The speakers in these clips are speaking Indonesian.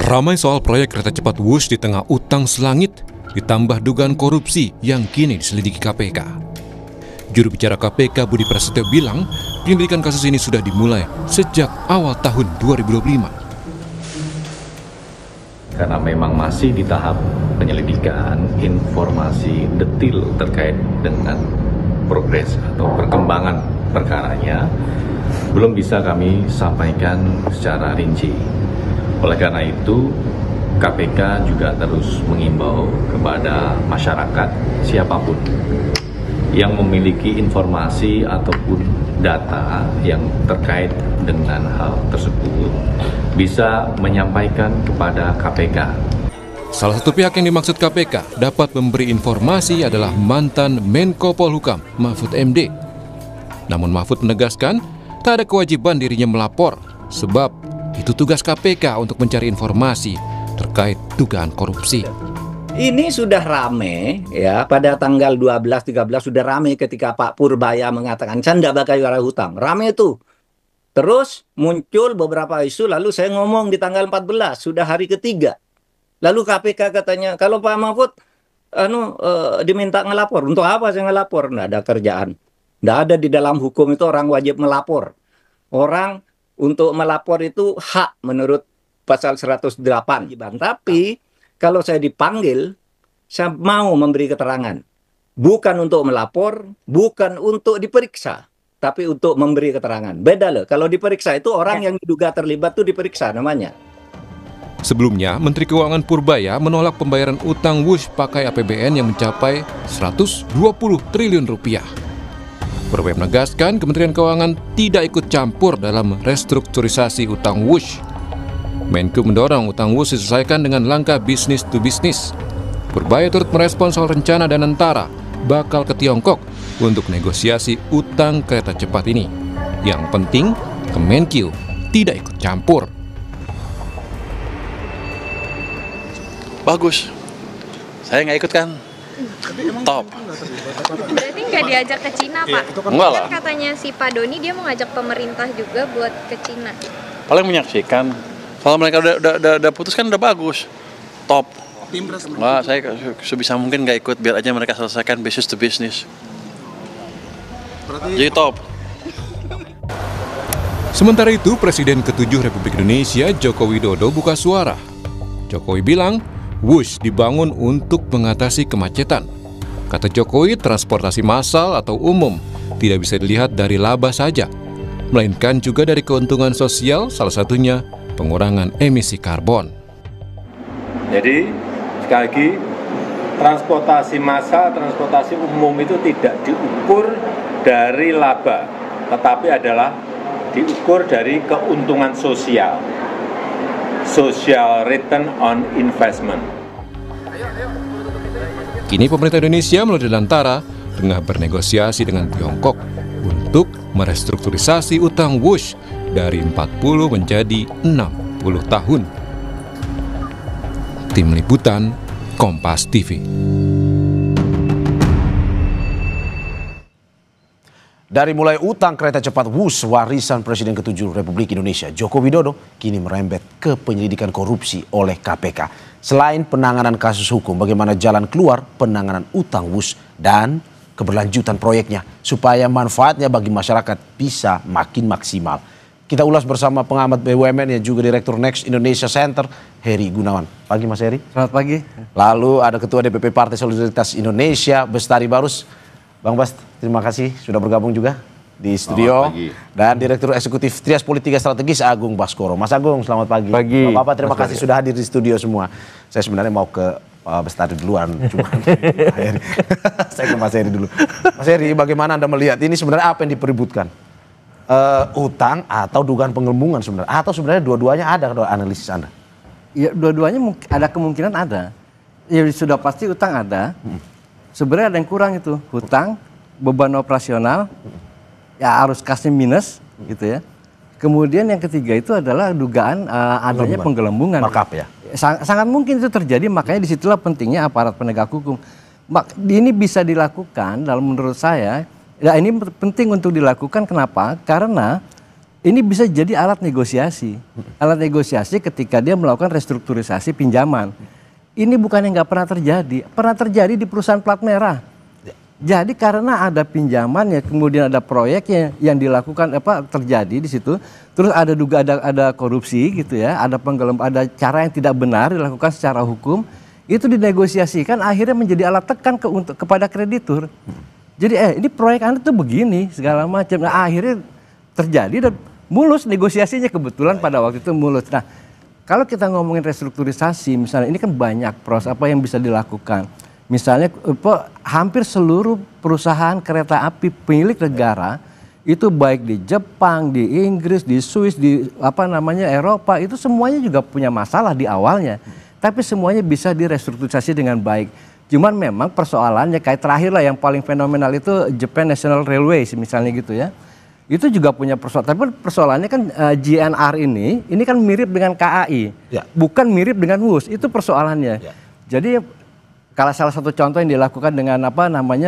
Ramai soal proyek kereta cepat Wush di tengah utang selangit, ditambah dugaan korupsi yang kini diselidiki KPK. Juru bicara KPK Budi Prasetyo bilang, penyelidikan kasus ini sudah dimulai sejak awal tahun 2025. Karena memang masih di tahap penyelidikan, informasi detail terkait dengan progres atau perkembangan perkaranya belum bisa kami sampaikan secara rinci. Oleh karena itu, KPK juga terus mengimbau kepada masyarakat siapapun yang memiliki informasi ataupun data yang terkait dengan hal tersebut bisa menyampaikan kepada KPK. Salah satu pihak yang dimaksud KPK dapat memberi informasi adalah mantan Menko Polhukam Mahfud MD. Namun Mahfud menegaskan tak ada kewajiban dirinya melapor, sebab itu tugas KPK untuk mencari informasi terkait dugaan korupsi. Ini sudah rame ya, pada tanggal 12-13 sudah rame ketika Pak Purbaya mengatakan canda bakai arah hutang. Rame itu. Terus muncul beberapa isu, lalu saya ngomong di tanggal 14, sudah hari ketiga. Lalu KPK katanya, kalau Pak Mahfud diminta ngelapor. Untuk apa saya ngelapor? Nggak ada kerjaan. Nggak ada di dalam hukum itu orang wajib melapor. Orang untuk melapor itu hak menurut pasal 108. Tapi kalau saya dipanggil, saya mau memberi keterangan. Bukan untuk melapor, bukan untuk diperiksa, tapi untuk memberi keterangan. Beda loh, kalau diperiksa itu orang yang diduga terlibat itu diperiksa namanya. Sebelumnya, Menteri Keuangan Purbaya menolak pembayaran utang Wush pakai APBN yang mencapai 120 triliun rupiah. Purbaya menegaskan Kementerian Keuangan tidak ikut campur dalam restrukturisasi utang Wush. Menko mendorong utang Wush diselesaikan dengan langkah bisnis to bisnis. Purbaya turut merespon soal rencana Danantara bakal ke Tiongkok untuk negosiasi utang kereta cepat ini. Yang penting, Kemenkeu tidak ikut campur. Bagus, saya nggak ikut kan? Top. Berarti nggak diajak ke Cina, Pak? Enggak lah. Kan katanya si Pak Doni dia mau ngajak pemerintah juga buat ke Cina. Paling menyaksikan. Kalau mereka udah putus kan udah bagus, top. Wah, saya sebisa mungkin nggak ikut, biar aja mereka selesaikan business to business. Jadi top. Sementara itu, Presiden ke-7 Republik Indonesia Joko Widodo buka suara. Jokowi bilang, Wush dibangun untuk mengatasi kemacetan. Kata Jokowi, transportasi massal atau umum tidak bisa dilihat dari laba saja, melainkan juga dari keuntungan sosial, salah satunya pengurangan emisi karbon. Jadi, sekali lagi, transportasi massal, transportasi umum itu tidak diukur dari laba, tetapi adalah diukur dari keuntungan sosial. Social return on investment. Kini pemerintah Indonesia melalui Danantara tengah bernegosiasi dengan Tiongkok untuk merestrukturisasi utang Wush dari 40 menjadi 60 tahun. Tim Liputan, Kompas TV. Dari mulai utang kereta cepat Wush, warisan Presiden ke-7 Republik Indonesia Joko Widodo, kini merembet ke penyelidikan korupsi oleh KPK. Selain penanganan kasus hukum, bagaimana jalan keluar penanganan utang Wush dan keberlanjutan proyeknya supaya manfaatnya bagi masyarakat bisa makin maksimal. Kita ulas bersama pengamat BUMN yang juga Direktur Next Indonesia Center, Heri Gunawan. Pagi Mas Heri. Selamat pagi. Lalu ada Ketua DPP Partai Solidaritas Indonesia, Bestari Barus. Bang Bas, terima kasih sudah bergabung juga di studio. Dan Direktur Eksekutif Trias Politika Strategis Agung Baskoro. Mas Agung, selamat pagi. Bapak-bapak terima kasih sudah hadir di studio semua. Saya sebenarnya mau ke Bestari duluan, cuma saya ke Mas Heri dulu. Mas Heri, bagaimana Anda melihat ini sebenarnya apa yang dipeributkan? Utang atau dugaan penggelembungan sebenarnya? Atau sebenarnya dua-duanya ada kalau analisis Anda? Ya, dua-duanya ada kemungkinan ada. Ya sudah pasti utang ada. Sebenarnya ada yang kurang itu, hutang, beban operasional, ya arus kasnya minus, gitu ya. Kemudian yang ketiga itu adalah dugaan adanya penggelembungan. Markup ya? Sangat mungkin itu terjadi, makanya disitulah pentingnya aparat penegak hukum. Ini bisa dilakukan dalam menurut saya, ya ini penting untuk dilakukan, kenapa? Karena ini bisa jadi alat negosiasi. Alat negosiasi ketika dia melakukan restrukturisasi pinjaman. Ini bukan yang nggak pernah terjadi. Pernah terjadi di perusahaan plat merah. Jadi karena ada pinjaman ya, kemudian ada proyeknya yang dilakukan terjadi di situ, terus ada korupsi gitu ya, ada ada cara yang tidak benar dilakukan secara hukum, itu dinegosiasikan akhirnya menjadi alat tekan kepada kreditur. Jadi ini proyek Anda tuh begini segala macam. Nah, akhirnya terjadi dan mulus negosiasinya, kebetulan pada waktu itu mulus. Nah, kalau kita ngomongin restrukturisasi misalnya, ini kan banyak proses apa yang bisa dilakukan. Misalnya hampir seluruh perusahaan kereta api milik negara itu baik di Jepang, di Inggris, di Swiss, di Eropa, itu semuanya juga punya masalah di awalnya. Tapi semuanya bisa direstrukturisasi dengan baik. Cuman memang persoalannya kayak terakhir lah yang paling fenomenal itu Japan National Railways misalnya gitu ya. Itu juga punya persoalan. Tapi persoalannya kan JNR ini kan mirip dengan KAI, bukan mirip dengan WUS. Itu persoalannya. Jadi kalau salah satu contoh yang dilakukan dengan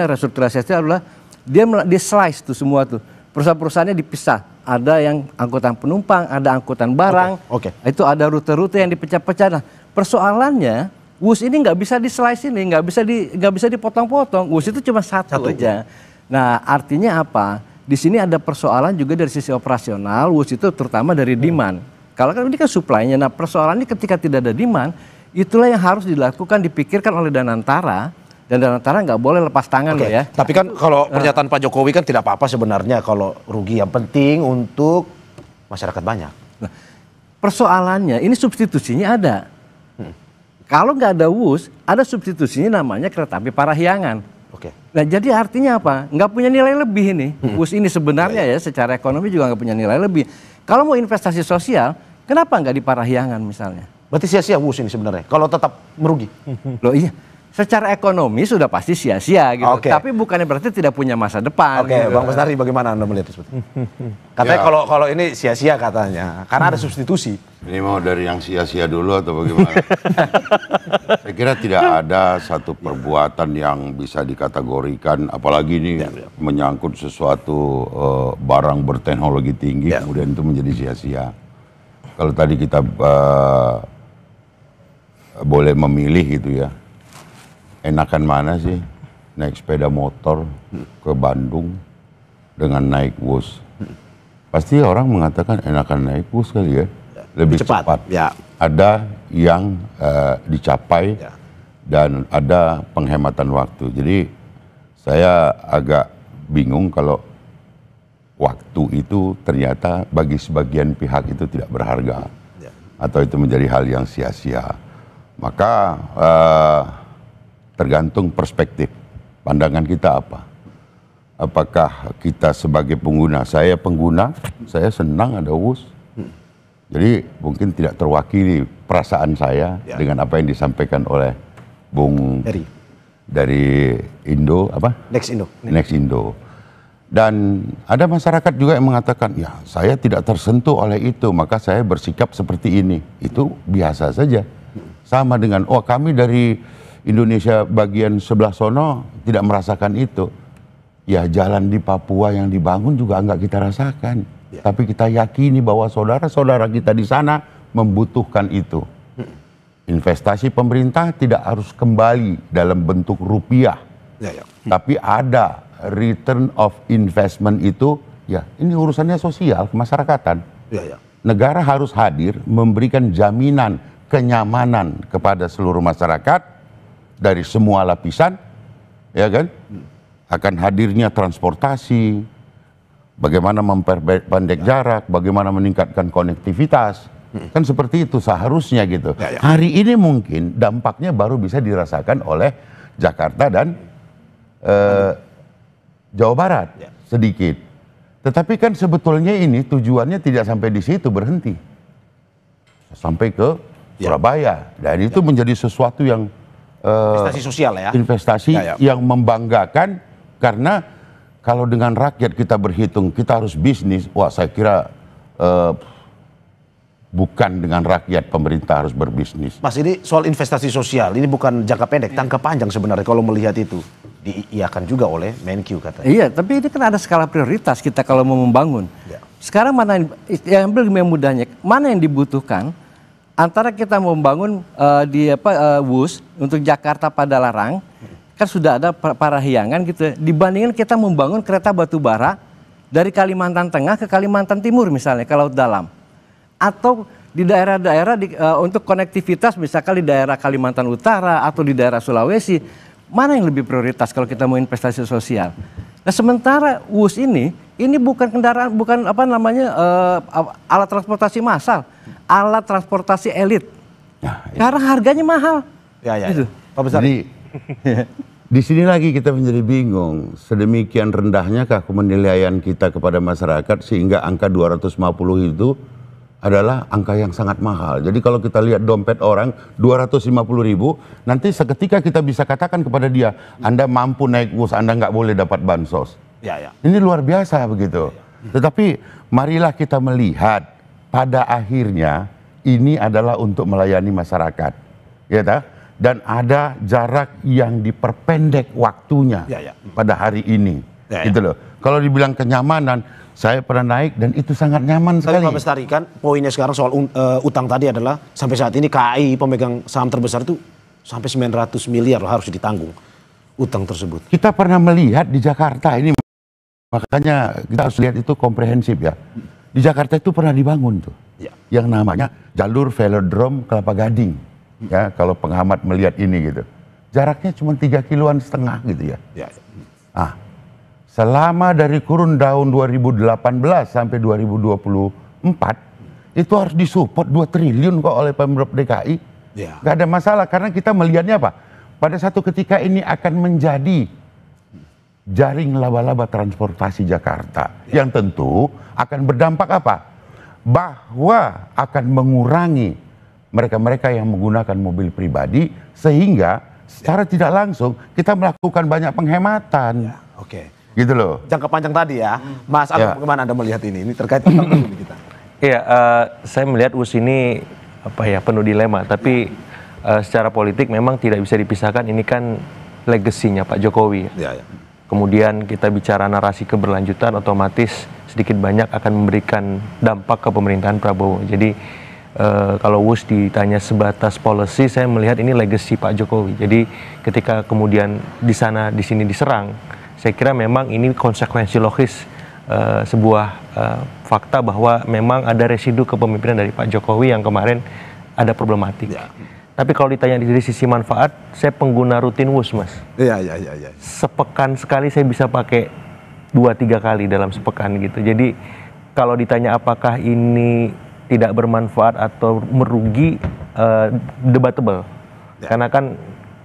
restrukturisasi adalah dia slice tuh semua tuh. Perusahaan-perusahaannya dipisah. Ada yang angkutan penumpang, ada angkutan barang. Itu ada rute-rute yang dipecah-pecah. Nah, persoalannya WUS ini nggak bisa di-slice ini, nggak bisa dipotong-potong. WUS itu cuma satu aja. Nah, artinya apa? Di sini ada persoalan juga dari sisi operasional. WUS itu terutama dari demand. Kalau kan ini kan supply-nya. Nah, persoalannya ketika tidak ada demand, itulah yang harus dilakukan, dipikirkan oleh Danantara, dan Danantara nggak boleh lepas tangan loh ya. Tapi kan kalau pernyataan Pak Jokowi kan tidak apa-apa sebenarnya kalau rugi, yang penting untuk masyarakat banyak. Nah, persoalannya ini substitusinya ada. Kalau nggak ada WUS, ada substitusinya namanya kereta api Parahyangan. Nah, jadi artinya apa? Nggak punya nilai lebih ini. WUS ini sebenarnya ya secara ekonomi juga nggak punya nilai lebih. Kalau mau investasi sosial, kenapa nggak di Parahyangan misalnya? Berarti sia-sia WUS ini sebenarnya, kalau tetap merugi. Loh iya, secara ekonomi sudah pasti sia-sia gitu. Tapi bukannya berarti tidak punya masa depan. Gitu. Bang Bestari, bagaimana Anda melihat itu? Katanya kalau ini sia-sia katanya, karena ada substitusi. Ini mau dari yang sia-sia dulu atau bagaimana? Saya kira tidak ada satu perbuatan yang bisa dikategorikan, apalagi ini menyangkut sesuatu barang berteknologi tinggi, kemudian itu menjadi sia-sia. Kalau tadi kita boleh memilih gitu ya, enakan mana sih naik sepeda motor ke Bandung dengan naik WUS? Pasti orang mengatakan enakan naik WUS kali ya, lebih cepat. Ada yang dicapai dan ada penghematan waktu. Jadi saya agak bingung kalau waktu itu ternyata bagi sebagian pihak itu tidak berharga, atau itu menjadi hal yang sia-sia. Maka tergantung perspektif, pandangan kita apa. Apakah kita sebagai pengguna, saya pengguna, saya senang ada WUS. Jadi mungkin tidak terwakili perasaan saya dengan apa yang disampaikan oleh Bung dari Indo, Next Indo. Dan ada masyarakat juga yang mengatakan, ya saya tidak tersentuh oleh itu, maka saya bersikap seperti ini. Itu biasa saja. Sama dengan, kami dari Indonesia bagian sebelah sono tidak merasakan itu. Ya jalan di Papua yang dibangun juga enggak kita rasakan. Tapi kita yakini bahwa saudara-saudara kita di sana membutuhkan itu. Investasi pemerintah tidak harus kembali dalam bentuk rupiah. Tapi ada return of investment itu, ya ini urusannya sosial, kemasyarakatan. Negara harus hadir memberikan jaminan kenyamanan kepada seluruh masyarakat dari semua lapisan, ya kan? Akan hadirnya transportasi, bagaimana memperpendek jarak, bagaimana meningkatkan konektivitas, kan seperti itu seharusnya gitu. Hari ini mungkin dampaknya baru bisa dirasakan oleh Jakarta dan Jawa Barat sedikit. Tetapi kan sebetulnya ini tujuannya tidak sampai di situ, berhenti. Sampai ke Surabaya. Dan itu menjadi sesuatu yang investasi sosial ya. Investasi yang membanggakan, karena kalau dengan rakyat kita berhitung, kita harus bisnis. Wah, saya kira bukan dengan rakyat pemerintah harus berbisnis. Mas, ini soal investasi sosial, ini bukan jangka pendek, jangka panjang sebenarnya kalau melihat itu. Diiyakan juga oleh Menkyu katanya. Iya, tapi ini kan ada skala prioritas kita kalau mau membangun. Sekarang mana yang lebih mudahnya, mana yang dibutuhkan antara kita membangun WUS untuk Jakarta Padalarang, kan sudah ada Parahyangan gitu, dibandingkan kita membangun kereta batubara dari Kalimantan Tengah ke Kalimantan Timur misalnya ke Laut Dalam, atau di daerah-daerah untuk konektivitas misalkan di daerah Kalimantan Utara atau di daerah Sulawesi, mana yang lebih prioritas kalau kita mau investasi sosial? Nah sementara WUS ini bukan kendaraan, bukan alat transportasi massal, alat transportasi elit. Karena harganya mahal. Gitu. Pak Besar. Jadi di sini lagi kita menjadi bingung. Sedemikian rendahnyakah penilaian kita kepada masyarakat sehingga angka 250 itu adalah angka yang sangat mahal. Jadi kalau kita lihat dompet orang 250.000, nanti seketika kita bisa katakan kepada dia, Anda mampu naik bus, Anda nggak boleh dapat bansos. Ini luar biasa begitu. Tetapi marilah kita melihat pada akhirnya ini adalah untuk melayani masyarakat, ya tak? Dan ada jarak yang diperpendek waktunya pada hari ini, gitu loh. Kalau dibilang kenyamanan, saya pernah naik dan itu sangat nyaman sekali. Tapi Pak Bestari, kan poinnya sekarang soal utang tadi adalah sampai saat ini KAI pemegang saham terbesar itu sampai 900 miliar harus ditanggung utang tersebut. Kita pernah melihat di Jakarta ini, makanya kita harus lihat itu komprehensif ya. Di Jakarta itu pernah dibangun tuh, yang namanya jalur velodrome Kelapa Gading. Ya, kalau pengamat melihat ini gitu, jaraknya cuma 3,5 kiloan gitu ya. Selama dari kurun tahun 2018 sampai 2024 itu harus disupport 2 triliun kok oleh Pemprov DKI. Gak ada masalah karena kita melihatnya apa? Pada satu ketika ini akan menjadi jaring laba-laba transportasi Jakarta yang tentu akan berdampak apa? Bahwa akan mengurangi mereka-mereka yang menggunakan mobil pribadi sehingga secara tidak langsung kita melakukan banyak penghematan. Gitu loh. Jangka panjang tadi ya, Mas Agung, bagaimana Anda melihat ini? Ini terkait utang dulu kita. Iya, saya melihat WUS ini penuh dilema, tapi secara politik memang tidak bisa dipisahkan. Ini kan legasinya Pak Jokowi. Kemudian kita bicara narasi keberlanjutan, otomatis sedikit banyak akan memberikan dampak ke pemerintahan Prabowo. Jadi kalau WUS ditanya sebatas policy, saya melihat ini legasi Pak Jokowi. Jadi ketika kemudian di sini diserang, saya kira memang ini konsekuensi logis sebuah fakta bahwa memang ada residu kepemimpinan dari Pak Jokowi yang kemarin ada problematik. Tapi kalau ditanya dari sisi manfaat, saya pengguna rutin WUS, Mas. Sepekan sekali saya bisa pakai 2-3 kali dalam sepekan gitu. Jadi kalau ditanya apakah ini tidak bermanfaat atau merugi, debatable. Karena kan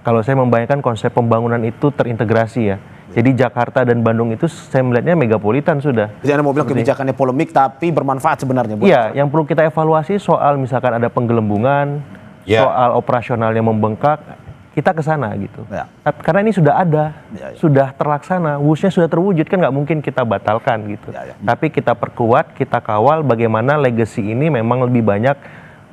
kalau saya membayangkan konsep pembangunan itu terintegrasi ya. Jadi Jakarta dan Bandung itu saya melihatnya megapolitan sudah. Jadi Anda mau bilang kebijakannya polemik tapi bermanfaat sebenarnya? Iya, yang perlu kita evaluasi soal misalkan ada penggelembungan, soal operasionalnya membengkak, kita ke sana gitu. Karena ini sudah ada, sudah terlaksana, WUS-nya sudah terwujud, kan nggak mungkin kita batalkan gitu. Tapi kita perkuat, kita kawal bagaimana legacy ini memang lebih banyak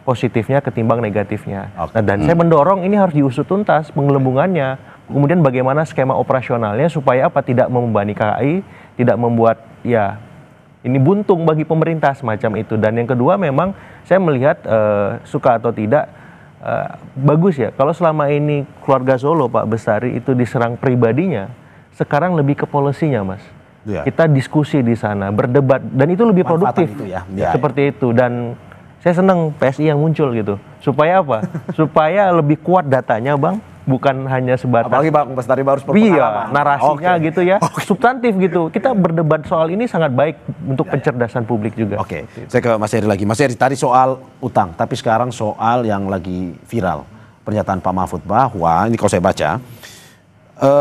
positifnya ketimbang negatifnya. Nah, dan saya mendorong ini harus diusut tuntas penggelembungannya. Kemudian bagaimana skema operasionalnya supaya apa, tidak membebani KAI, tidak membuat ini buntung bagi pemerintah semacam itu. Dan yang kedua memang saya melihat suka atau tidak bagus ya kalau selama ini keluarga Solo Pak Bestari itu diserang pribadinya, sekarang lebih ke polisinya, Mas. Kita diskusi di sana, berdebat, dan itu lebih produktif itu seperti itu. Dan saya senang PSI yang muncul gitu. Supaya apa? Supaya lebih kuat datanya, Bang. Bukan hanya sebatas apalagi Bang Bestari baru berpengalaman. Narasinya gitu ya, substantif gitu. Kita berdebat soal ini sangat baik untuk pencerdasan publik juga. Saya ke Mas Heri lagi. Mas Heri, tadi soal utang, tapi sekarang soal yang lagi viral. Pernyataan Pak Mahfud bahwa, ini kalau saya baca,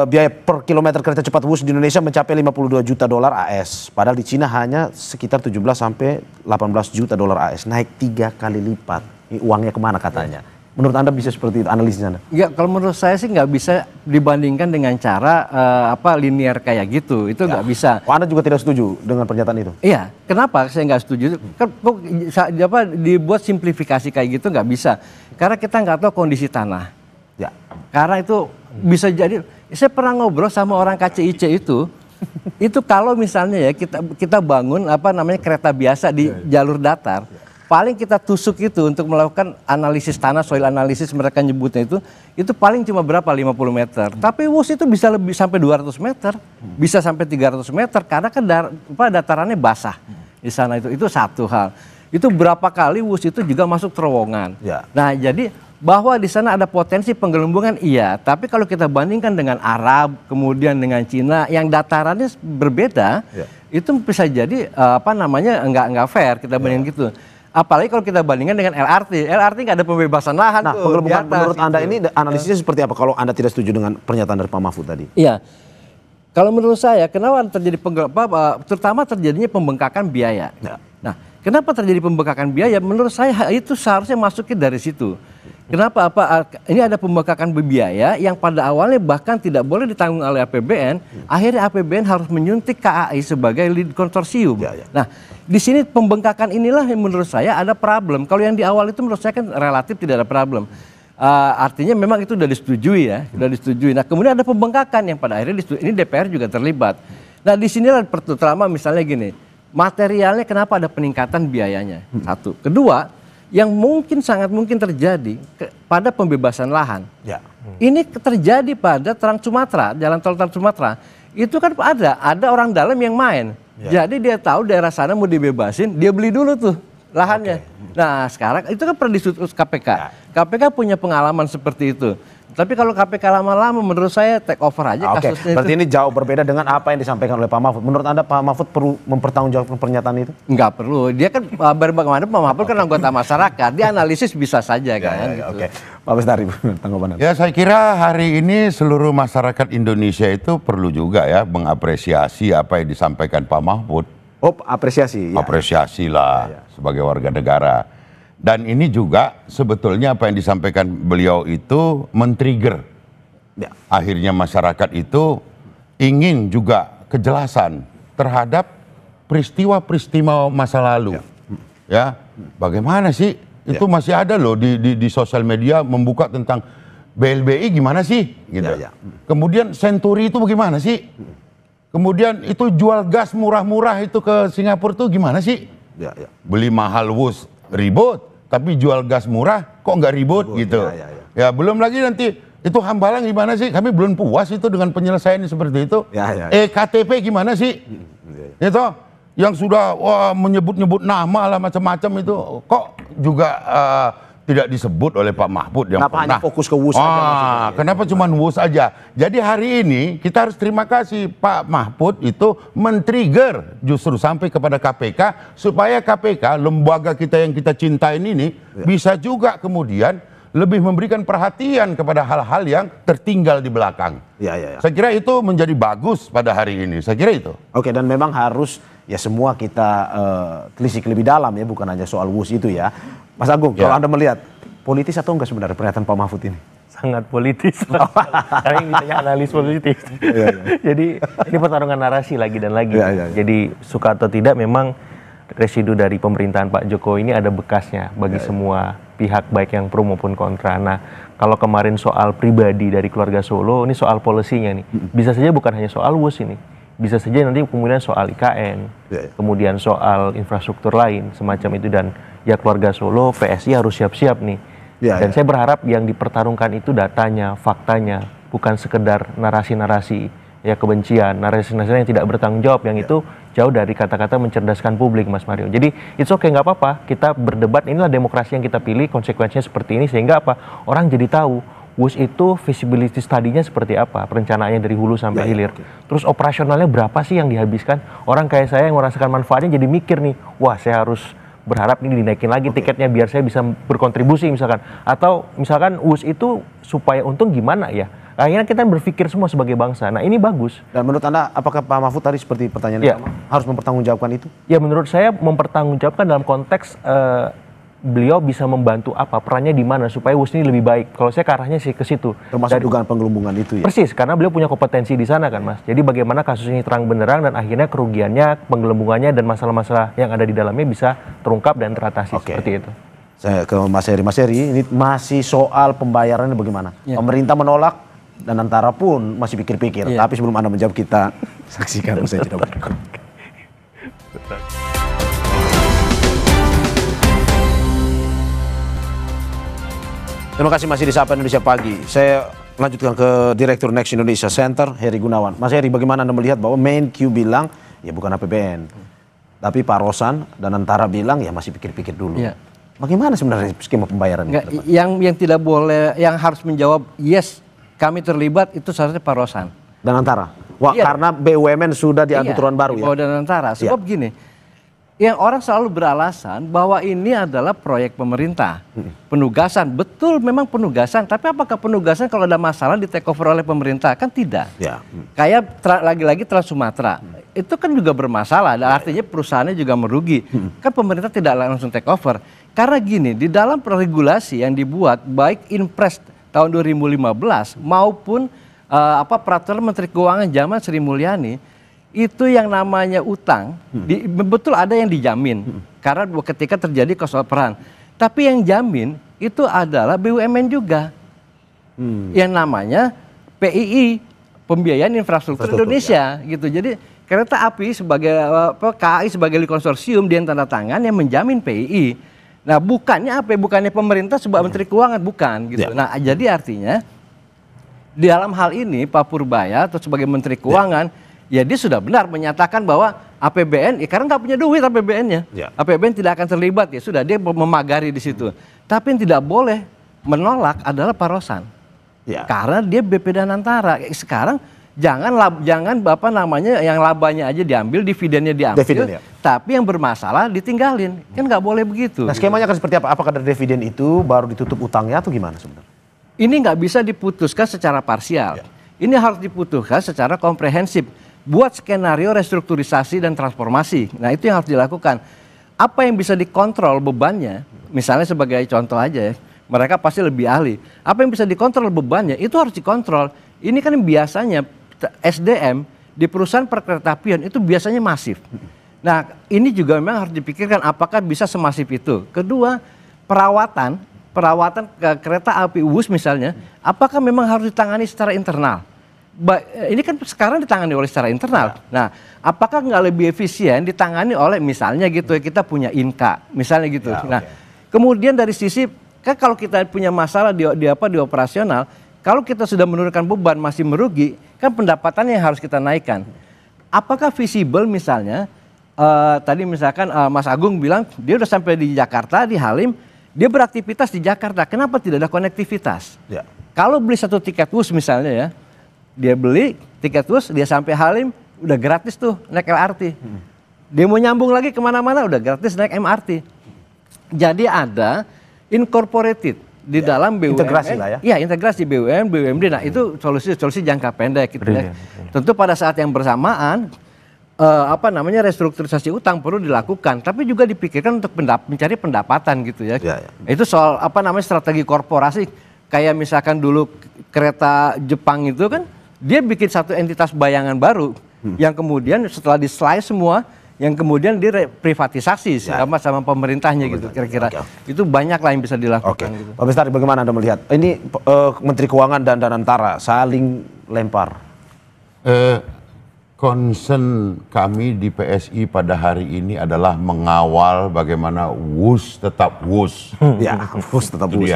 biaya per kilometer kereta cepat WUS di Indonesia mencapai 52 juta dolar AS. Padahal di Cina hanya sekitar 17 sampai 18 juta dolar AS. Naik 3 kali lipat. Ini uangnya kemana katanya? Menurut Anda bisa seperti itu analisisnya Anda? Ya, kalau menurut saya sih nggak bisa dibandingkan dengan cara linear kayak gitu. Itu nggak bisa. Anda juga tidak setuju dengan pernyataan itu? Iya. Kenapa saya nggak setuju? Dibuat simplifikasi kayak gitu nggak bisa. Karena kita nggak tahu kondisi tanah. Karena itu bisa jadi. Saya pernah ngobrol sama orang KCIC itu. Itu kalau misalnya ya kita bangun kereta biasa di jalur datar, paling kita tusuk itu untuk melakukan analisis tanah, soil analisis mereka nyebutnya itu paling cuma berapa 50 meter. Tapi WUS itu bisa lebih sampai 200 meter, bisa sampai 300 meter karena kan datarannya basah di sana itu satu hal. Itu berapa kali WUS itu juga masuk terowongan. Ya. Nah, jadi bahwa di sana ada potensi penggelembungan iya, tapi kalau kita bandingkan dengan Arab, kemudian dengan Cina yang datarannya berbeda, itu bisa jadi nggak fair kita bandingin gitu. Apalagi kalau kita bandingkan dengan LRT nggak ada pembebasan lahan. Nah, penggelembungan menurut Anda ini analisisnya seperti apa kalau Anda tidak setuju dengan pernyataan dari Pak Mahfud tadi? Iya. Kalau menurut saya, kenapa terjadi terutama terjadinya pembengkakan biaya. Ya. Nah, kenapa terjadi pembengkakan biaya? Menurut saya itu seharusnya masuknya dari situ. Kenapa? Ini ada pembengkakan biaya yang pada awalnya bahkan tidak boleh ditanggung oleh APBN. Akhirnya APBN harus menyuntik KAI sebagai lead konsorsium. Nah, di sini pembengkakan inilah yang menurut saya ada problem. Kalau yang di awal itu menurut saya kan relatif tidak ada problem. Artinya memang itu sudah disetujui ya, sudah disetujui. Nah, kemudian ada pembengkakan yang pada akhirnya ini DPR juga terlibat. Nah, di sinilah terutama misalnya gini, materialnya kenapa ada peningkatan biayanya? Satu. Kedua, yang sangat mungkin terjadi pada pembebasan lahan. Ya. Ini terjadi pada Trans Sumatera, jalan tol Trans Sumatera. Itu kan ada orang dalam yang main. Ya. Jadi dia tahu daerah sana mau dibebasin, dia beli dulu tuh lahannya. Nah, sekarang itu kan pernah disutus KPK. Ya. KPK punya pengalaman seperti itu. Tapi kalau KPK lama-lama menurut saya take over aja kasusnya. Berarti ini jauh berbeda dengan apa yang disampaikan oleh Pak Mahfud. Menurut Anda Pak Mahfud perlu mempertanggungjawabkan pernyataan itu? Enggak perlu. Dia kan bagaimana Pak Mahfud kan anggota masyarakat. Dia analisis bisa saja kan. Gitu. Oke. Pak Bestari, tanggapan Anda. Ya, saya kira hari ini seluruh masyarakat Indonesia itu perlu juga ya mengapresiasi apa yang disampaikan Pak Mahfud. Oh, apresiasi. Ya. Apresiasi lah sebagai warga negara. Dan ini juga sebetulnya apa yang disampaikan beliau itu men-trigger. Akhirnya masyarakat itu ingin juga kejelasan terhadap peristiwa-peristiwa masa lalu. Ya, bagaimana sih? Itu masih ada loh di sosial media membuka tentang BLBI gimana sih? Gitu. Kemudian Senturi itu bagaimana sih? Kemudian itu jual gas murah-murah itu ke Singapura tuh gimana sih? Beli mahal WUS ribut. Tapi jual gas murah kok nggak ribut gitu. Ya, belum lagi nanti itu Hambalang gimana sih? Kami belum puas itu dengan penyelesaian seperti itu. EKTP gimana sih? Itu yang sudah menyebut-nyebut nama lah macam-macam itu kok juga tidak disebut oleh Pak Mahfud yang kenapa pernah. Hanya fokus ke WUS aja? Kenapa cuma WUS aja? Jadi hari ini kita harus terima kasih Pak Mahfud itu men-trigger justru sampai kepada KPK supaya KPK lembaga kita yang kita cintain ini bisa juga kemudian lebih memberikan perhatian kepada hal-hal yang tertinggal di belakang. Saya kira itu menjadi bagus pada hari ini. Saya kira itu. Oke, dan memang harus ya semua kita telisik lebih dalam ya, bukan hanya soal WUS itu ya. Mas Agung, kalau Anda melihat politis atau enggak sebenarnya pernyataan Pak Mahfud ini? Sangat politis. Karena yang ditanya analis politis. Jadi ini pertarungan narasi lagi dan lagi. Jadi suka atau tidak memang residu dari pemerintahan Pak Jokowi ini ada bekasnya bagi semua pihak baik yang pro maupun kontra. Nah, kalau kemarin soal pribadi dari keluarga Solo, ini soal polisinya nih. Bisa saja bukan hanya soal WUS ini. Bisa saja nanti kemudian soal IKN, kemudian soal infrastruktur lain semacam itu, dan ya keluarga Solo, PSI harus siap-siap nih. Dan saya berharap yang dipertarungkan itu datanya, faktanya, bukan sekedar narasi-narasi ya kebencian, narasi-narasi yang tidak bertanggung jawab, yang itu jauh dari kata-kata mencerdaskan publik, Mas Mario. Jadi it's okay, nggak apa-apa kita berdebat, inilah demokrasi yang kita pilih, konsekuensinya seperti ini, sehingga apa? Orang jadi tahu WUS itu visibility study-nya seperti apa, perencanaannya dari hulu sampai hilir. Terus operasionalnya berapa sih yang dihabiskan? Orang kayak saya yang merasakan manfaatnya jadi mikir nih, wah saya harus berharap ini dinaikin lagi tiketnya biar saya bisa berkontribusi misalkan. Atau misalkan WUS itu supaya untung gimana ya? Akhirnya kita berpikir semua sebagai bangsa. Nah ini bagus. Dan menurut Anda, apakah Pak Mahfud tadi seperti pertanyaan pertama harus mempertanggungjawabkan itu? Ya, menurut saya mempertanggungjawabkan dalam konteks beliau bisa membantu apa, perannya di mana supaya WUS ini lebih baik. Kalau saya ke arahnya sih ke situ. Termasuk dugaan penggelembungan itu ya? Persis, karena beliau punya kompetensi di sana kan Mas. Jadi bagaimana kasus ini terang benderang dan akhirnya kerugiannya, penggelembungannya dan masalah-masalah yang ada di dalamnya bisa terungkap dan teratasi seperti itu. Saya ke Mas Heri. Mas Heri, ini masih soal pembayarannya bagaimana? Pemerintah menolak dan antara pun masih pikir-pikir. Tapi sebelum Anda menjawab, kita Saksikan usai jeda berikut. Terima kasih masih di Sapa Indonesia Pagi. Saya lanjutkan ke Direktur Next Indonesia Center, Heri Gunawan. Mas Heri, bagaimana Anda melihat bahwa Menq bilang ya bukan APBN, tapi Pak Rosan dan Antara bilang ya masih pikir-pikir dulu. Ya. Bagaimana sebenarnya skema pembayaran? Yang tidak boleh, yang harus menjawab yes kami terlibat itu seharusnya Pak Rosan dan Antara. Wah, karena BUMN sudah diatur aturan baru ya. Dan Antara. Sebab gini. Yang orang selalu beralasan bahwa ini adalah proyek pemerintah. Penugasan, betul memang penugasan. Tapi apakah penugasan kalau ada masalah di take over oleh pemerintah? Kan tidak. Ya. Kayak lagi-lagi Trans Sumatera. Itu kan juga bermasalah. Artinya perusahaannya juga merugi. Kan pemerintah tidak langsung take over. Karena gini, di dalam regulasi yang dibuat, baik Inpres tahun 2015 maupun peraturan Menteri Keuangan zaman Sri Mulyani, itu yang namanya utang, betul ada yang dijamin, karena ketika terjadi kesoperan. Tapi yang jamin itu adalah BUMN juga, yang namanya PII, Pembiayaan Infrastruktur Indonesia, gitu. Jadi kereta api sebagai KAI sebagai konsorsium dia tanda tangan yang menjamin PII. Nah bukannya apa? Bukannya pemerintah sebagai Menteri Keuangan, bukan, gitu. Nah jadi artinya di dalam hal ini Pak Purbaya atau sebagai Menteri Keuangan ya dia sudah benar menyatakan bahwa APBN, karena nggak punya duit APBN-nya, APBN tidak akan terlibat, ya sudah dia memagari di situ. Tapi yang tidak boleh menolak adalah Pak Rosan, karena dia BP dan Antara. Sekarang jangan yang labanya aja diambil, dividennya diambil, tapi yang bermasalah ditinggalin, kan nggak boleh begitu. Nah skemanya akan seperti apa? Apakah dari dividen itu baru ditutup utangnya atau gimana sebenarnya? Ini nggak bisa diputuskan secara parsial, ini harus diputuskan secara komprehensif. Buat skenario restrukturisasi dan transformasi. Nah itu yang harus dilakukan. Apa yang bisa dikontrol bebannya, misalnya sebagai contoh aja ya, mereka pasti lebih ahli. Apa yang bisa dikontrol bebannya, itu harus dikontrol. Ini kan biasanya SDM di perusahaan perkeretaapian itu biasanya masif. Nah ini juga memang harus dipikirkan apakah bisa semasif itu. Kedua, perawatan kereta api Wus misalnya, apakah memang harus ditangani secara internal? Ini kan sekarang ditangani oleh secara internal. Nah, apakah nggak lebih efisien ditangani oleh misalnya gitu kita punya Inka, misalnya gitu. Nah, kemudian dari sisi kan kalau kita punya masalah di operasional, kalau kita sudah menurunkan beban masih merugi, kan pendapatannya yang harus kita naikkan. Apakah visible misalnya tadi misalkan Mas Agung bilang dia udah sampai di Jakarta, di Halim, dia beraktivitas di Jakarta. Kenapa tidak ada konektivitas? Kalau beli satu tiket bus misalnya ya, dia beli tiket bus, dia sampai Halim, udah gratis tuh naik LRT. Dia mau nyambung lagi kemana-mana, udah gratis naik MRT. Jadi ada incorporated di dalam BUMN. Integrasi lah ya. Iya, integrasi BUMN, BUMD. Nah itu solusi jangka pendek gitu ya. Tentu pada saat yang bersamaan, restrukturisasi utang perlu dilakukan. Tapi juga dipikirkan untuk mencari pendapatan gitu ya. Itu soal strategi korporasi. Kayak misalkan dulu kereta Jepang itu kan, dia bikin satu entitas bayangan baru yang kemudian setelah di-slice semua, yang kemudian diprivatisasi sama pemerintahnya gitu kira-kira. Itu banyak lah yang bisa dilakukan. Gitu. Pak Bestari, bagaimana Anda melihat? Ini Menteri Keuangan dan Antara saling lempar. Concern kami di PSI pada hari ini adalah mengawal bagaimana WUS tetap WUS. WUS tetap WUS.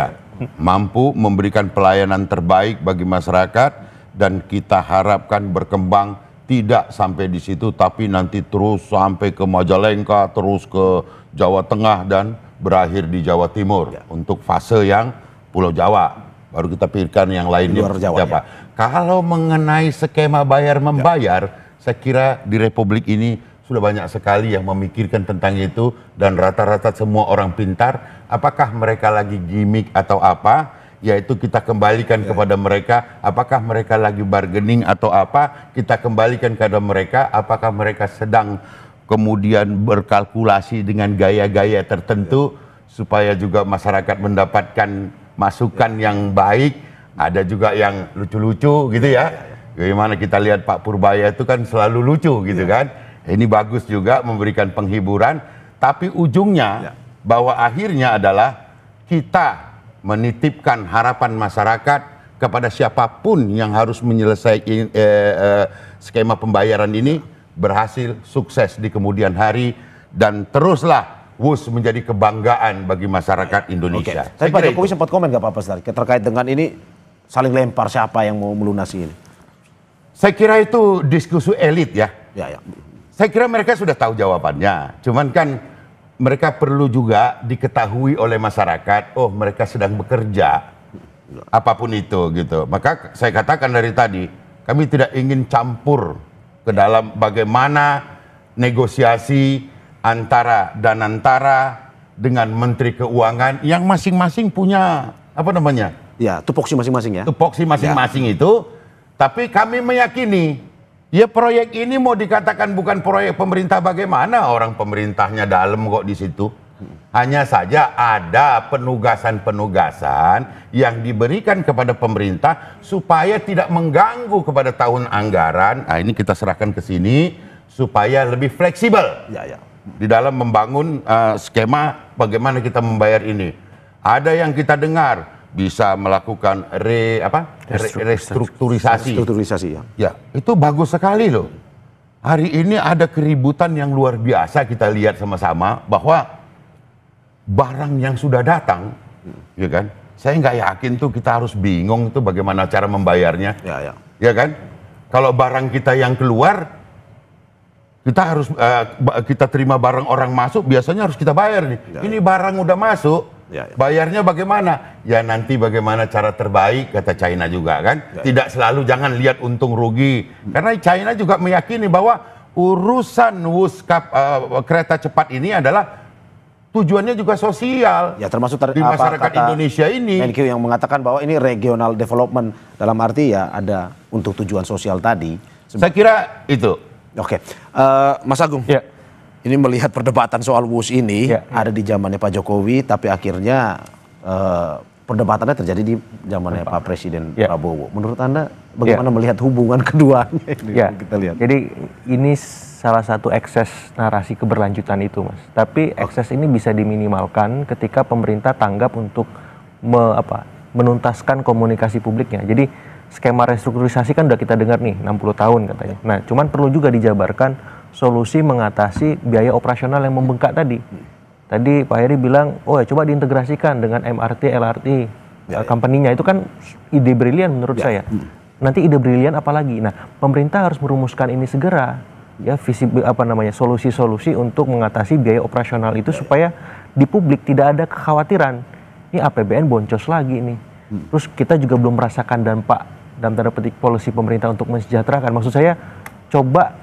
Mampu memberikan pelayanan terbaik bagi masyarakat. Dan kita harapkan berkembang tidak sampai di situ, tapi nanti terus sampai ke Majalengka, terus ke Jawa Tengah dan berakhir di Jawa Timur untuk fase yang Pulau Jawa. Baru kita pikirkan yang lainnya. Luar Jawa, ya. Kalau mengenai skema bayar-membayar, saya kira di Republik ini sudah banyak sekali yang memikirkan tentang itu dan rata-rata semua orang pintar. Apakah mereka lagi gimmick atau apa? Yaitu kita kembalikan kepada mereka, apakah mereka lagi bargaining atau apa, kita kembalikan kepada mereka, apakah mereka sedang kemudian berkalkulasi dengan gaya-gaya tertentu supaya juga masyarakat mendapatkan masukan yang baik, ada juga yang lucu-lucu gitu ya. Bagaimana kita lihat Pak Purbaya itu kan selalu lucu gitu kan. Ini bagus juga memberikan penghiburan, tapi ujungnya bahwa akhirnya adalah kita menitipkan harapan masyarakat kepada siapapun yang harus menyelesaikan skema pembayaran ini berhasil sukses di kemudian hari dan teruslah WUS menjadi kebanggaan bagi masyarakat Indonesia. Tapi Pak Jokowi sempat komen nggak Pak Bestari terkait dengan ini saling lempar siapa yang mau melunasi ini? Saya kira itu diskusi elit ya. Ya. Saya kira mereka sudah tahu jawabannya. Cuman kan mereka perlu juga diketahui oleh masyarakat, oh mereka sedang bekerja. Apapun itu gitu. Maka saya katakan dari tadi, kami tidak ingin campur ke dalam bagaimana negosiasi antara dengan Menteri Keuangan yang masing-masing punya apa namanya? Ya, tupoksi masing-masing ya. Tupoksi masing-masing itu. Tapi kami meyakini, ya proyek ini mau dikatakan bukan proyek pemerintah bagaimana orang pemerintahnya dalam kok di situ. Hanya saja ada penugasan-penugasan yang diberikan kepada pemerintah supaya tidak mengganggu kepada tahun anggaran. Nah, ini kita serahkan ke sini supaya lebih fleksibel di dalam membangun skema bagaimana kita membayar ini. Ada yang kita dengar bisa melakukan restrukturisasi. Ya, itu bagus sekali loh. Hari ini ada keributan yang luar biasa kita lihat sama-sama bahwa barang yang sudah datang, ya kan? Saya nggak yakin tuh kita harus bingung tuh bagaimana cara membayarnya, ya kan? Kalau barang kita yang keluar, kita harus kita terima barang orang masuk, biasanya harus kita bayar nih. Ini barang udah masuk, bayarnya bagaimana? Ya nanti bagaimana cara terbaik kata China juga kan? Tidak selalu jangan lihat untung rugi, karena China juga meyakini bahwa urusan kereta cepat ini adalah tujuannya juga sosial. Ya termasuk di masyarakat Indonesia ini. Menkyu yang mengatakan bahwa ini regional development dalam arti ya ada untuk tujuan sosial tadi. Saya kira itu. Oke, Mas Agung. Ya. Ini melihat perdebatan soal WUS ini ada di zamannya Pak Jokowi, tapi akhirnya perdebatannya terjadi di zamannya Pak Presiden Prabowo. Menurut Anda bagaimana melihat hubungan keduanya ini? Kita lihat. Jadi ini salah satu ekses narasi keberlanjutan itu, Mas. Tapi ekses ini bisa diminimalkan ketika pemerintah tanggap untuk menuntaskan komunikasi publiknya. Jadi skema restrukturisasi kan udah kita dengar nih 60 tahun katanya. Nah, cuman perlu juga dijabarkan solusi mengatasi biaya operasional yang membengkak tadi. Tadi Pak Heri bilang, oh ya coba diintegrasikan dengan MRT, LRT, company-nya. Itu kan ide brilian menurut saya. Nanti ide brilian apa lagi? Nah, pemerintah harus merumuskan ini segera. Ya solusi-solusi untuk mengatasi biaya operasional itu supaya di publik tidak ada kekhawatiran ini APBN boncos lagi nih. Terus kita juga belum merasakan dampak dalam tanda petik polisi pemerintah untuk mensejahterakan. Maksud saya coba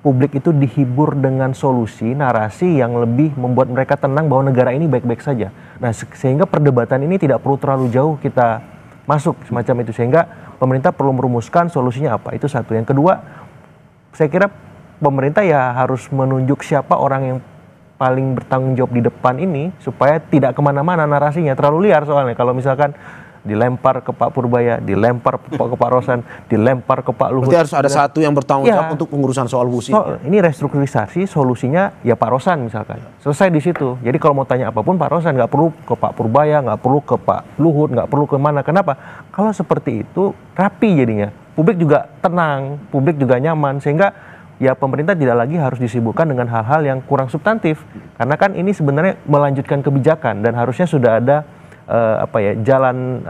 publik itu dihibur dengan solusi narasi yang lebih membuat mereka tenang bahwa negara ini baik-baik saja. Nah, sehingga perdebatan ini tidak perlu terlalu jauh kita masuk semacam itu, sehingga pemerintah perlu merumuskan solusinya apa. Itu satu. Yang kedua, saya kira pemerintah ya harus menunjuk siapa orang yang paling bertanggung jawab di depan ini supaya tidak kemana-mana narasinya, terlalu liar soalnya. Kalau misalkan dilempar ke Pak Purbaya, dilempar ke Pak Rosan, dilempar ke Pak Luhut. Berarti harus ada satu yang bertanggung jawab untuk pengurusan soal WUS ini. Ini restrukturisasi, solusinya ya Pak Rosan misalkan. Selesai di situ. Jadi kalau mau tanya apapun Pak Rosan, nggak perlu ke Pak Purbaya, nggak perlu ke Pak Luhut, nggak perlu ke mana. Kenapa? Kalau seperti itu rapi jadinya. Publik juga tenang, publik juga nyaman, sehingga ya pemerintah tidak lagi harus disibukkan dengan hal-hal yang kurang substantif. Karena kan ini sebenarnya melanjutkan kebijakan dan harusnya sudah ada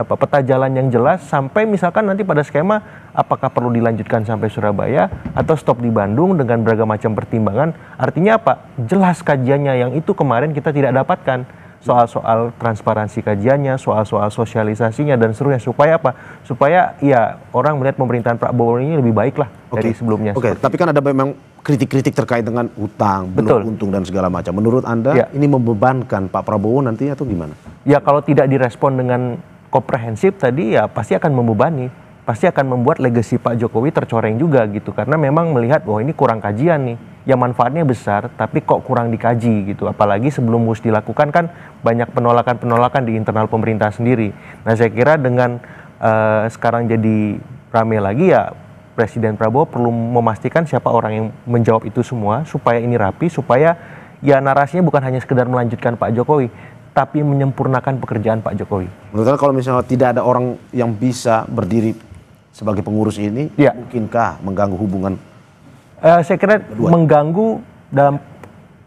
peta jalan yang jelas sampai misalkan nanti pada skema apakah perlu dilanjutkan sampai Surabaya atau stop di Bandung dengan beragam macam pertimbangan. Artinya apa? Jelas kajiannya, yang itu kemarin kita tidak dapatkan. Soal-soal transparansi kajiannya, soal-soal sosialisasinya dan seterusnya, supaya apa? Supaya ya orang melihat pemerintahan Prabowo ini lebih baik lah dari sebelumnya. Tapi kan ada memang kritik-kritik terkait dengan utang, belum untung dan segala macam. Menurut Anda ini membebankan Pak Prabowo nantinya atau gimana? Ya kalau tidak direspon dengan komprehensif tadi ya pasti akan membebani, pasti akan membuat legasi Pak Jokowi tercoreng juga gitu, karena memang melihat bahwa ini kurang kajian nih. Ya manfaatnya besar, tapi kok kurang dikaji gitu. Apalagi sebelum WUS dilakukan kan banyak penolakan-penolakan di internal pemerintah sendiri. Nah saya kira dengan sekarang jadi rame lagi ya Presiden Prabowo perlu memastikan siapa orang yang menjawab itu semua supaya ini rapi, supaya ya narasinya bukan hanya sekedar melanjutkan Pak Jokowi, tapi menyempurnakan pekerjaan Pak Jokowi. Menurut Anda kalau misalnya tidak ada orang yang bisa berdiri sebagai pengurus ini, mungkinkah mengganggu hubungan? Saya kira mengganggu dalam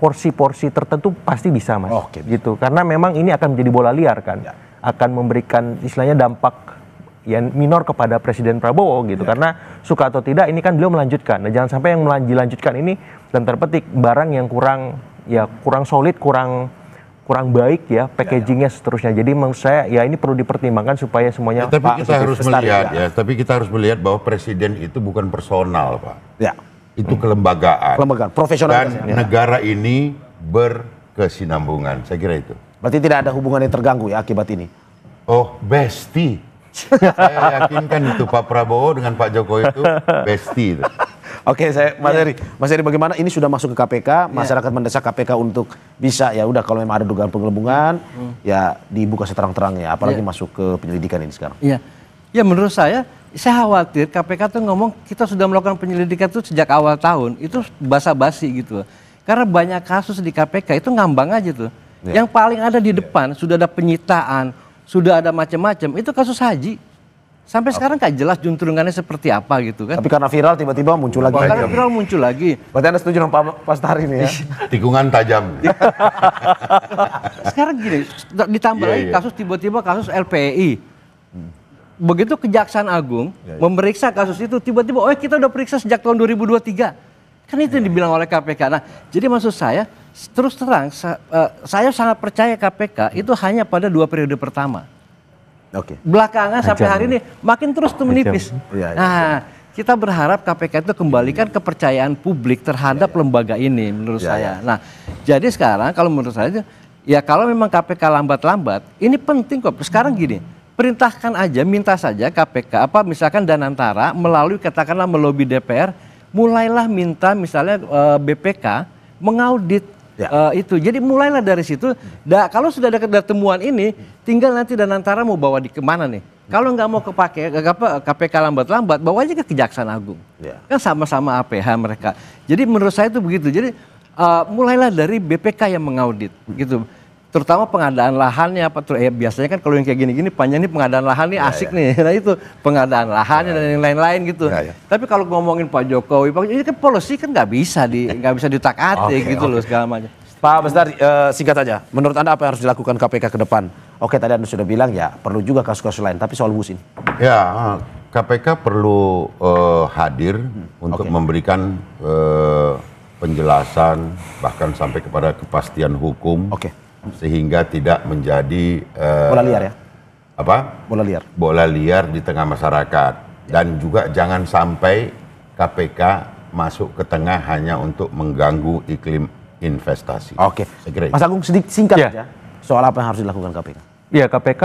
porsi-porsi tertentu pasti bisa, Mas. Gitu. Karena memang ini akan menjadi bola liar kan. Akan memberikan istilahnya dampak ya minor kepada Presiden Prabowo gitu. Karena suka atau tidak ini kan beliau melanjutkan. Nah, jangan sampai yang dilanjutkan ini dan terpetik barang yang kurang solid, kurang baik ya packagingnya seterusnya. Jadi menurut saya ya ini perlu dipertimbangkan supaya semuanya. Tapi kita harus melihat bahwa presiden itu bukan personal, Pak. Ya. Itu kelembagaan. Kelembagaan, profesional. Dan negara ini berkesinambungan. Saya kira itu. Berarti tidak ada hubungan yang terganggu ya akibat ini. Oh, bestie. Saya yakinkan itu Pak Prabowo dengan Pak Jokowi itu bestie itu. Oke, Mas Heri, bagaimana ini sudah masuk ke KPK, masyarakat mendesak KPK untuk bisa ya udah kalau memang ada dugaan penggelembungan ya dibuka seterang-terangnya, apalagi masuk ke penyelidikan ini sekarang. Iya. Ya menurut saya khawatir KPK tuh ngomong kita sudah melakukan penyelidikan itu sejak awal tahun, itu basa-basi gitu. Karena banyak kasus di KPK itu ngambang aja tuh. Yang paling ada di depan sudah ada penyitaan, sudah ada macam-macam, itu kasus haji. Sampai sekarang nggak jelas juntrungannya seperti apa gitu kan. Tapi karena viral tiba-tiba muncul lagi. Karena viral muncul lagi. Berarti Anda setuju dengan Pak Bastari ini ya? Tikungan tajam. Sekarang gini, ditambah lagi kasus tiba-tiba kasus LPI. Begitu Kejaksaan Agung memeriksa kasus itu, tiba-tiba kita udah periksa sejak tahun 2023. Kan itu yang dibilang oleh KPK. Nah, jadi maksud saya, terus terang, saya sangat percaya KPK itu hanya pada 2 periode pertama. Belakangan sampai hari ini makin terus tuh menipis. Nah, kita berharap KPK itu kembalikan kepercayaan publik terhadap lembaga ini menurut saya. Nah, jadi sekarang kalau menurut saya ya kalau memang KPK lambat-lambat, ini penting kok. Sekarang gini, perintahkan aja, minta saja KPK misalkan Danantara melalui katakanlah melobi DPR, mulailah minta misalnya BPK mengaudit itu. Jadi mulailah dari situ. Kalau sudah ada temuan ini, tinggal nanti Danantara mau bawa kemana nih. Kalau nggak mau KPK lambat-lambat, bawa aja ke Kejaksaan Agung. Kan sama-sama APH mereka. Jadi menurut saya itu begitu. Jadi mulailah dari BPK yang mengaudit gitu. Terutama pengadaan lahannya biasanya kan kalau yang kayak gini-gini panjang nih pengadaan lahan nih asik nih. Nah itu pengadaan lahannya dan yang lain-lain gitu. Tapi kalau ngomongin Pak Jokowi ini kan policy kan nggak bisa diutak-atik gitu loh segala macam. Pak Bastari, singkat saja. Menurut Anda apa yang harus dilakukan KPK ke depan? Oke, tadi Anda sudah bilang ya perlu juga kasus-kasus lain. Tapi soal WUS ini. Ya, KPK perlu hadir untuk memberikan penjelasan bahkan sampai kepada kepastian hukum. Sehingga tidak menjadi bola liar ya? Bola liar di tengah masyarakat. Dan juga jangan sampai KPK masuk ke tengah hanya untuk mengganggu iklim investasi. Mas Agung sedikit singkat saja soal apa yang harus dilakukan KPK. Ya KPK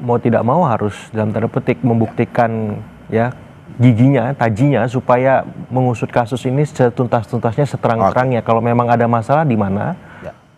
mau tidak mau harus dalam tanda petik membuktikan ya giginya, tajinya supaya mengusut kasus ini setuntas-tuntasnya, seterang-terangnya. Kalau memang ada masalah di mana,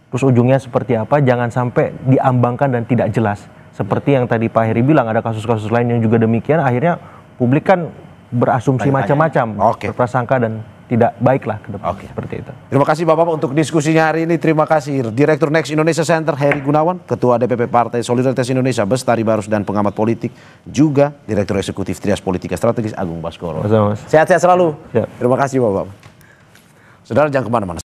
terus ujungnya seperti apa, jangan sampai diambangkan dan tidak jelas. Seperti yang tadi Pak Heri bilang, ada kasus-kasus lain yang juga demikian, akhirnya publik kan berasumsi macam-macam, berprasangka dan tidak baiklah ke depan. Seperti itu. Terima kasih Bapak-Bapak untuk diskusinya hari ini. Terima kasih Direktur Next Indonesia Center Heri Gunawan, Ketua DPP Partai Solidaritas Indonesia Bestari Barus dan pengamat politik, juga Direktur Eksekutif Trias Politika Strategis Agung Baskoro. Sehat-sehat selalu. Terima kasih Bapak-Bapak. Saudara jangan kemana-mana.